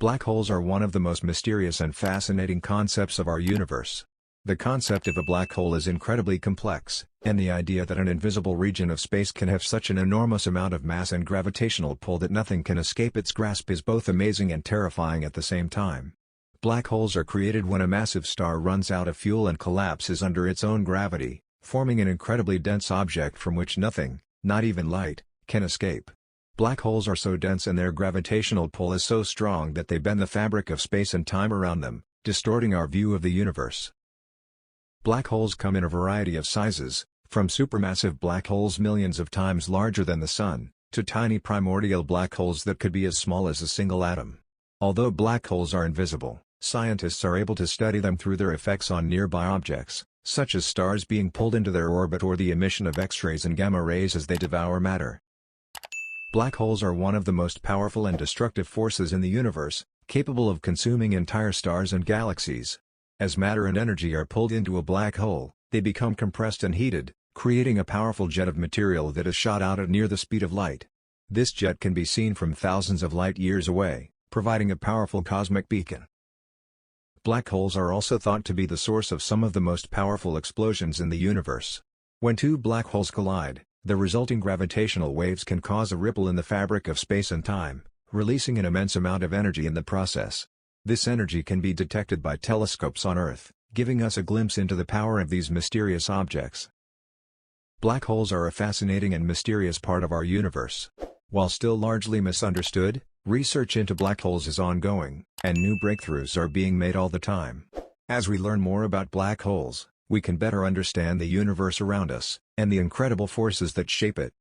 Black holes are one of the most mysterious and fascinating concepts of our universe. The concept of a black hole is incredibly complex, and the idea that an invisible region of space can have such an enormous amount of mass and gravitational pull that nothing can escape its grasp is both amazing and terrifying at the same time. Black holes are created when a massive star runs out of fuel and collapses under its own gravity, forming an incredibly dense object from which nothing, not even light, can escape. Black holes are so dense and their gravitational pull is so strong that they bend the fabric of space and time around them, distorting our view of the universe. Black holes come in a variety of sizes, from supermassive black holes millions of times larger than the Sun, to tiny primordial black holes that could be as small as a single atom. Although black holes are invisible, scientists are able to study them through their effects on nearby objects, such as stars being pulled into their orbit or the emission of X-rays and gamma rays as they devour matter. Black holes are one of the most powerful and destructive forces in the universe, capable of consuming entire stars and galaxies. As matter and energy are pulled into a black hole, they become compressed and heated, creating a powerful jet of material that is shot out at near the speed of light. This jet can be seen from thousands of light years away, providing a powerful cosmic beacon. Black holes are also thought to be the source of some of the most powerful explosions in the universe. When two black holes collide, the resulting gravitational waves can cause a ripple in the fabric of space and time, releasing an immense amount of energy in the process. This energy can be detected by telescopes on Earth, giving us a glimpse into the power of these mysterious objects. Black holes are a fascinating and mysterious part of our universe. While still largely misunderstood, research into black holes is ongoing, and new breakthroughs are being made all the time. As we learn more about black holes, we can better understand the universe around us, and the incredible forces that shape it.